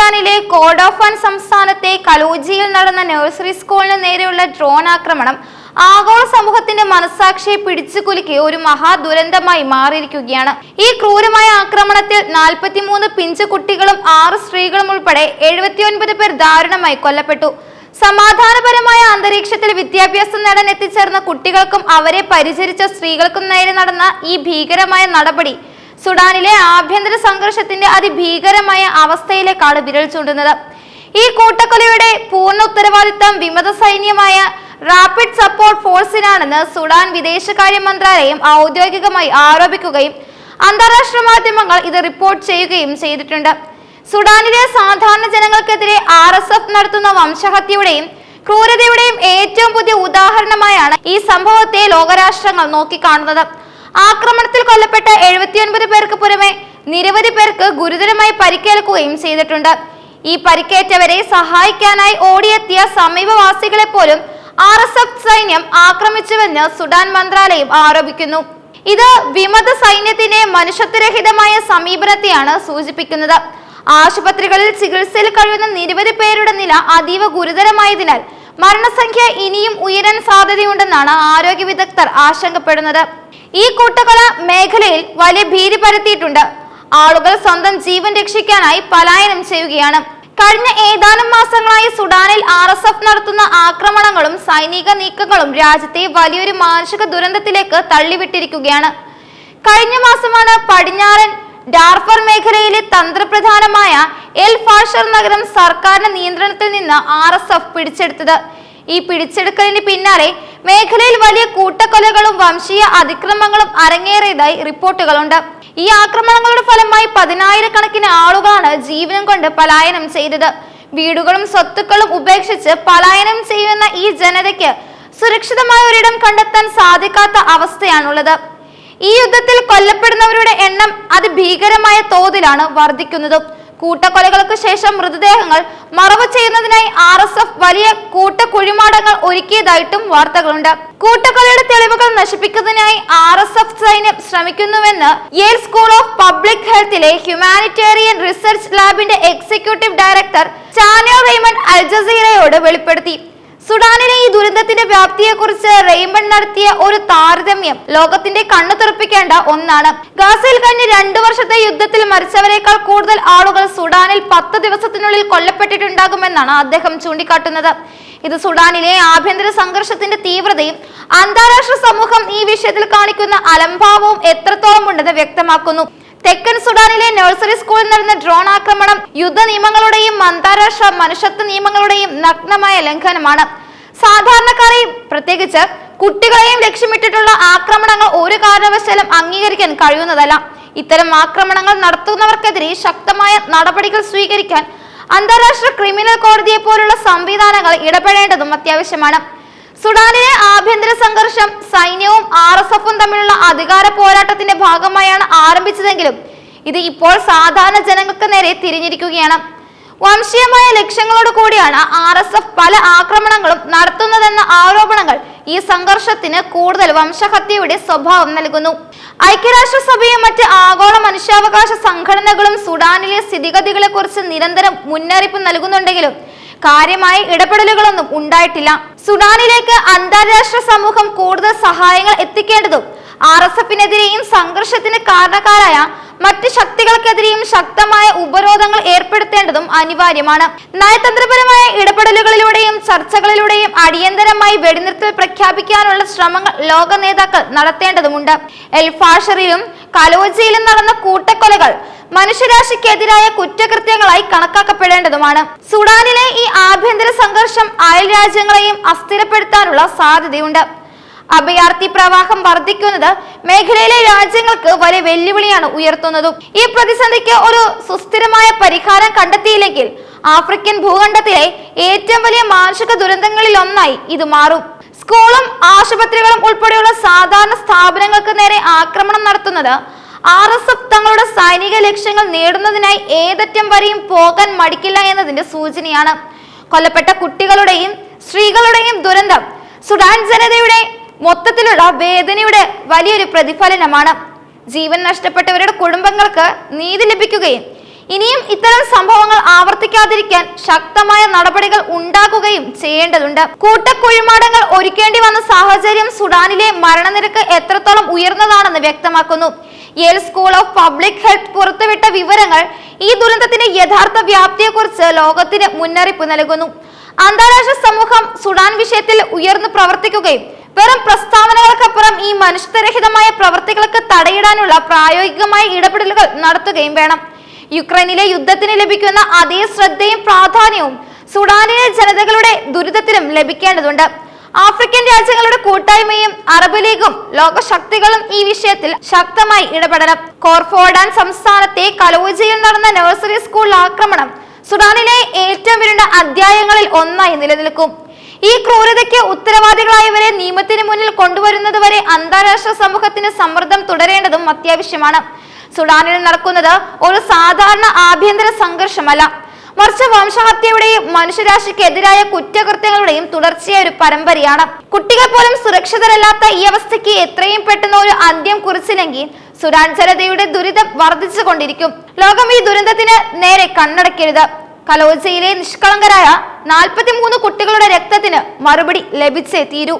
സുഡാനിലെ Kordofan സംസ്ഥാനത്തെ കലോജിയിൽ നടന്ന nursery സ്കൂളിന് നേരെയുള്ള ഡ്രോൺ ആക്രമണം ആഗോള സമൂഹത്തിന്റെ മനസാക്ഷിയെ പിടിച്ചുകുലുക്കി ഒരു മഹാദുരന്തമായി മാറിയിരിക്കുകയാണ്. ഈ ക്രൂരമായ ആക്രമണത്തിൽ 43 പിഞ്ചു കുട്ടികളും 6 സ്ത്രീകളും ഉൾപ്പെടെ 79 പേർ ദാരുണമായി കൊല്ലപ്പെട്ടു. സമാധാനപരമായ അന്തരീക്ഷത്തിൽ വിദ്യാഭ്യാസം നേടാൻ എത്തിച്ചേർന്ന കുട്ടികൾക്കും അവരെ പരിചരിച്ച സ്ത്രീകൾക്കും നേരെ നടന്ന ഈ ഭീകരമായ നടപടി സുഡാനിലെ ആഭ്യന്തര സംഘർഷത്തിന്റെ അതിഭീകരമായ അവസ്ഥയിലേക്കാണ് വിരൽ ചൂണ്ടുന്നത്. ഈ കൂട്ടക്കൊലയുടെ പൂർണ്ണ ഉത്തരവാദിത്തം വിമത സൈന്യമായ റാപ്പിഡ് സപ്പോർട്ട് ഫോഴ്സിനാണെന്ന് സുഡാൻ വിദേശകാര്യ മന്ത്രാലയം ഔദ്യോഗികമായി ആരോപിക്കുകയും അന്താരാഷ്ട്ര മാധ്യമങ്ങൾ ഇത് റിപ്പോർട്ട് ചെയ്യുകയും ചെയ്തിട്ടുണ്ട്. സുഡാനിലെ സാധാരണ ജനങ്ങൾക്കെതിരെ RSF നടത്തുന്ന വംശഹത്യയുടെയും ക്രൂരതയുടെയും ഏറ്റവും പുതിയ ഉദാഹരണമായാണ് ഈ സംഭവത്തെ ലോകരാഷ്ട്രങ്ങൾ നോക്കിക്കാണുന്നത്. ആക്രമണത്തിൽ കൊല്ലപ്പെട്ട 79 പേർക്ക് പുറമെ നിരവധി പേർക്ക് ഗുരുതരമായി പരിക്കേൽക്കുകയും ചെയ്തിട്ടുണ്ട്. ഈ പരിക്കേറ്റവരെ സഹായിക്കാനായി ഓടിയെത്തിയ സമീപവാസികളെ പോലും RSF സൈന്യം ആക്രമിച്ചുവെന്ന് സുഡാൻ മന്ത്രാലയം ആരോപിക്കുന്നു. ഇത് വിമത സൈന്യത്തിന്റെ മനുഷ്യത്വരഹിതമായ സമീപനത്തെയാണ് സൂചിപ്പിക്കുന്നത്. ആശുപത്രികളിൽ ചികിത്സയിൽ കഴിയുന്ന നിരവധി പേരുടെ നില അതീവ ഗുരുതരമായതിനാൽ മരണസംഖ്യ ഇനിയും ഉയരാൻ സാധ്യതയുണ്ടെന്നാണ് ആരോഗ്യ വിദഗ്ധർ ആശങ്കപ്പെടുന്നത്. ഈ കൂട്ടക്കൊല മേഖലയിൽ വലിയ ഭീതി പരത്തിയിട്ടുണ്ട്. ആളുകൾ സ്വന്തം ജീവൻ രക്ഷിക്കാനായി പലായനം ചെയ്യുകയാണ്. കഴിഞ്ഞ ഏതാനും മാസങ്ങളായി സുഡാനിൽ RSF നടത്തുന്ന ആക്രമണങ്ങളും സൈനിക നീക്കങ്ങളും രാജ്യത്തെ വലിയൊരു മാനുഷിക ദുരന്തത്തിലേക്ക് തള്ളിവിട്ടിരിക്കുകയാണ്. കഴിഞ്ഞ മാസമാണ് പടിഞ്ഞാറൻ ഡാർഫർ മേഖലയിലെ തന്ത്രപ്രധാനമായ എൽ ഫാഷർ നഗരം സർക്കാരിന്റെ നിയന്ത്രണത്തിൽ നിന്ന് RSF പിടിച്ചെടുത്തത്. ഈ പിടിച്ചെടുക്കലിന് പിന്നാലെ മേഖലയിൽ വലിയ കൂട്ടക്കൊലകളും വംശീയ അതിക്രമങ്ങളും അരങ്ങേറിയതായി റിപ്പോർട്ടുകളുണ്ട്. ഈ ആക്രമണങ്ങളുടെ ഫലമായി 10,000-കണക്കിന് ആളുകളാണ് ജീവനും കൊണ്ട് പലായനം ചെയ്തത്. വീടുകളും സ്വത്തുക്കളും ഉപേക്ഷിച്ച് പലായനം ചെയ്യുന്ന ഈ ജനതയ്ക്ക് സുരക്ഷിതമായ ഒരിടം കണ്ടെത്താൻ സാധിക്കാത്ത അവസ്ഥയാണുള്ളത്. ഈ യുദ്ധത്തിൽ കൊല്ലപ്പെടുന്നവരുടെ എണ്ണം അതിഭീകരമായ തോതിലാണ് വർദ്ധിക്കുന്നത്. കൂട്ടക്കൊലകൾക്ക് ശേഷം മൃതദേഹങ്ങൾ മറവ് ചെയ്യുന്നതിനായി RSF വലിയ കൂട്ടക്കുഴിമാടങ്ങൾ ഒരുക്കിയതായിട്ടും വാർത്തകളുണ്ട്. കൂട്ടക്കൊലയുടെ തെളിവുകൾ നശിപ്പിക്കുന്നതിനായി RSF സൈന്യം ശ്രമിക്കുന്നുവെന്ന് യേൽ സ്കൂൾ ഓഫ് പബ്ലിക് ഹെൽത്തിലെ ഹ്യൂമാനിറ്റേറിയൻ റിസർച്ച് ലാബിന്റെ എക്സിക്യൂട്ടീവ് ഡയറക്ടർ ചാനിയോ റെയ്മണ്ട് അൽ ജസീറയോട് വെളിപ്പെടുത്തി. സുഡാനിലെ ഈ ദുരന്തത്തിന്റെ വ്യാപ്തിയെക്കുറിച്ച് റെയ്മണ്ട് നടത്തിയ ഒരു താരതമ്യം ലോകത്തിന്റെ കണ്ണു തുറപ്പിക്കേണ്ട ഒന്നാണ്. ഗാസയിൽ കഴിഞ്ഞ 2 വർഷത്തെ യുദ്ധത്തിൽ മരിച്ചവരെക്കാൾ കൂടുതൽ ആളുകൾ സുഡാനിൽ 10 ദിവസത്തിനുള്ളിൽ കൊല്ലപ്പെട്ടിട്ടുണ്ടാകുമെന്നാണ് അദ്ദേഹം ചൂണ്ടിക്കാട്ടുന്നത്. ഇത് സുഡാനിലെ ആഭ്യന്തര സംഘർഷത്തിന്റെ തീവ്രതയും അന്താരാഷ്ട്ര സമൂഹം ഈ വിഷയത്തിൽ കാണിക്കുന്ന അലംഭാവവും എത്രത്തോളം ഉണ്ടെന്ന് വ്യക്തമാക്കുന്നു. തെക്കൻ സുഡാനിലെ നഴ്സറി സ്കൂളിൽ നടന്ന ഡ്രോൺ ആക്രമണം യുദ്ധ നിയമങ്ങളുടെയും അന്താരാഷ്ട്ര മനുഷ്യത്വ നിയമങ്ങളുടെയും നഗ്നമായ ലംഘനമാണ്. സാധാരണക്കാരെയും പ്രത്യേകിച്ച് കുട്ടികളെയും ലക്ഷ്യമിട്ടിട്ടുള്ള ആക്രമണങ്ങൾ ഒരു കാരണവശാലും അംഗീകരിക്കാൻ കഴിയുന്നതല്ല. ഇത്തരം ആക്രമണങ്ങൾ നടത്തുന്നവർക്കെതിരെ ശക്തമായ നടപടികൾ സ്വീകരിക്കാൻ അന്താരാഷ്ട്ര ക്രിമിനൽ കോടതിയെ പോലുള്ള സംവിധാനങ്ങൾ ഇടപെടേണ്ടതും അത്യാവശ്യമാണ്. സുഡാനിലെ ആഭ്യന്തര സംഘർഷം സൈന്യവും RSFും തമ്മിലുള്ള അധികാര പോരാട്ടത്തിന്റെ ഭാഗമായാണ് ആരംഭിച്ചതെങ്കിലും ഇത് ഇപ്പോൾ സാധാരണ ജനങ്ങൾക്ക് നേരെ തിരിഞ്ഞിരിക്കുകയാണ്. വംശീയമായ ലക്ഷ്യങ്ങളോട് കൂടിയാണ് RSF പല ആക്രമണങ്ങളും നടത്തുന്നതെന്ന ആരോപണങ്ങൾ ഈ സംഘർഷത്തിന് കൂടുതൽ വംശഹത്യയുടെ സ്വഭാവം നൽകുന്നു. ഐക്യരാഷ്ട്രസഭയും മറ്റ് ആഗോള മനുഷ്യാവകാശ സംഘടനകളും സുഡാനിലെ സ്ഥിതിഗതികളെ കുറിച്ച് നിരന്തരം മുന്നറിയിപ്പ് നൽകുന്നുണ്ടെങ്കിലും കാര്യമായ ഇടപെടലുകളൊന്നും ഉണ്ടായിട്ടില്ല. സുഡാനിലേക്ക് അന്താരാഷ്ട്ര സമൂഹം കൂടുതൽ സഹായങ്ങൾ എത്തിക്കേണ്ടതും RSFിനെതിരെയും സംഘർഷത്തിന് കാരണക്കാരായ മറ്റ് ശക്തികൾക്കെതിരെയും ശക്തമായ ഉപരോധങ്ങൾ ഏർപ്പെടുത്തേണ്ടതും അനിവാര്യമാണ്. നയതന്ത്രപരമായ ഇടപെടലുകളിലൂടെയും ചർച്ചകളിലൂടെയും അടിയന്തരമായി വെടിനിർത്തൽ പ്രഖ്യാപിക്കാനുള്ള ശ്രമങ്ങൾ ലോക നേതാക്കൾ നടത്തേണ്ടതുണ്ട്. എൽ ഫാഷറിലും കലോജിയിലും നടന്ന കൂട്ടക്കൊലകൾ മനുഷ്യരാശിക്കെതിരായ കുറ്റകൃത്യങ്ങളായി കണക്കാക്കപ്പെടേണ്ടതുമാണ്. സുഡാനിലെ ഈ ആഭ്യന്തര സംഘർഷം അയൽ രാജ്യങ്ങളെയും അസ്ഥിരപ്പെടുത്താനുള്ള സാധ്യതയുണ്ട്. അഭയാർത്ഥി പ്രവാഹം വർദ്ധിക്കുന്നത് മേഖലയിലെ രാജ്യങ്ങൾക്ക് വലിയ വെല്ലുവിളിയാണ് ഉയർത്തുന്നതും. ഈ പ്രതിസന്ധിക്ക് ഒരു സുസ്ഥിരമായ പരിഹാരം കണ്ടെത്തിയില്ലെങ്കിൽ ആഫ്രിക്കൻ ഭൂഖണ്ഡത്തിലെ ഏറ്റവും വലിയ മാനുഷിക ദുരന്തങ്ങളിൽ ഒന്നായി ഇത് മാറും. സ്കൂളും ആശുപത്രികളും ഉൾപ്പെടെയുള്ള സാധാരണ സ്ഥാപനങ്ങൾക്ക് നേരെ ആക്രമണം നടത്തുന്നത് RSF തങ്ങളുടെ സൈനിക ലക്ഷ്യങ്ങൾ നേടുന്നതിനായി ഏതറ്റം വരെയും പോകാൻ മടിക്കില്ല എന്നതിന്റെ സൂചനയാണ്. കൊല്ലപ്പെട്ട കുട്ടികളുടെയും സ്ത്രീകളുടെയും ദുരന്തം സുഡാൻ ജനതയുടെ മൊത്തത്തിലുള്ള വേദനയുടെ വലിയൊരു പ്രതിഫലനമാണ്. ജീവൻ നഷ്ടപ്പെട്ടവരുടെ കുടുംബങ്ങൾക്ക് നീതി ലഭിക്കുകയും ഇനിയും ഇത്തരം സംഭവങ്ങൾ ആവർത്തിക്കാതിരിക്കാൻ ശക്തമായ നടപടികൾ ഉണ്ടാക്കുകയും ചെയ്യേണ്ടതുണ്ട്. കൂട്ടക്കുഴിമാടങ്ങൾ ഒരുക്കേണ്ടി വന്ന സാഹചര്യം സുഡാനിലെ മരണനിരക്ക് എത്രത്തോളം ഉയർന്നതാണെന്ന് വ്യക്തമാക്കുന്നു. Yale school of public health പുറത്തുവിട്ട വിവരങ്ങൾ ഈ ദുരന്തത്തിന്റെ യഥാർത്ഥ വ്യാപ്തിയെക്കുറിച്ച് ലോകത്തിന് മുന്നറിയിപ്പ് നൽകുന്നു. അന്താരാഷ്ട്ര സമൂഹം സുഡാൻ വിഷയത്തിൽ ഉയർന്നു പ്രവർത്തിക്കുകയും വെറും പ്രസ്താവനകൾക്കപ്പുറം ഈ മനുഷ്യരഹിതമായ പ്രവൃത്തികൾക്ക് തടയിടാനുള്ള പ്രായോഗികമായ ഇടപെടലുകൾ നടത്തുകയും വേണം. യുക്രൈനിലെ യുദ്ധത്തിന് ലഭിക്കുന്ന അതേ ശ്രദ്ധയും പ്രാധാന്യവും സുഡാനിലെ ജനതകളുടെ ദുരിതത്തിലും ലഭിക്കേണ്ടതുണ്ട്. ആഫ്രിക്കൻ രാജ്യങ്ങളുടെ കൂട്ടായ്മയും അറബ് ലീഗും ലോകശക്തികളും ഈ വിഷയത്തിൽ ശക്തമായി ഇടപെടണം. കോർഫോർഡാൻ സംസ്ഥാനത്തെ കലോജിയിൽ നടന്ന നഴ്സറി സ്കൂൾ ആക്രമണം സുഡാനിലെ ഏറ്റവും ഇരുണ്ട അധ്യായങ്ങളിൽ ഒന്നായി നിലനിൽക്കും. ഈ ക്രൂരതയ്ക്ക് ഉത്തരവാദികളായവരെ നിയമത്തിന് മുന്നിൽ കൊണ്ടുവരുന്നതുവരെ അന്താരാഷ്ട്ര സമൂഹത്തിന് സമ്മർദ്ദം തുടരേണ്ടതും അത്യാവശ്യമാണ്. സുഡാനിൽ നടക്കുന്നത് ഒരു സാധാരണ ആഭ്യന്തര സംഘർഷമല്ല, മറിച്ച് വംശഹത്യയുടെയും മനുഷ്യരാശിക്കെതിരായ കുറ്റകൃത്യങ്ങളുടെയും തുടർച്ചയായ ഒരു പരമ്പരയാണ്. കുട്ടികൾ പോലും സുരക്ഷിതരല്ലാത്ത ഈ അവസ്ഥയ്ക്ക് എത്രയും പെട്ടെന്ന് ഒരു അന്ത്യം കുറിച്ചില്ലെങ്കിൽ സുഡാൻ ജനതയുടെ ദുരിതം വർദ്ധിച്ചു കൊണ്ടിരിക്കും. ലോകം ഈ ദുരന്തത്തിന് നേരെ കണ്ണടക്കരുത്. കലോജിയിലെ നിഷ്കളങ്കരായ 43 കുട്ടികളുടെ രക്തത്തിന് മറുപടി ലഭിച്ചേ തീരൂ.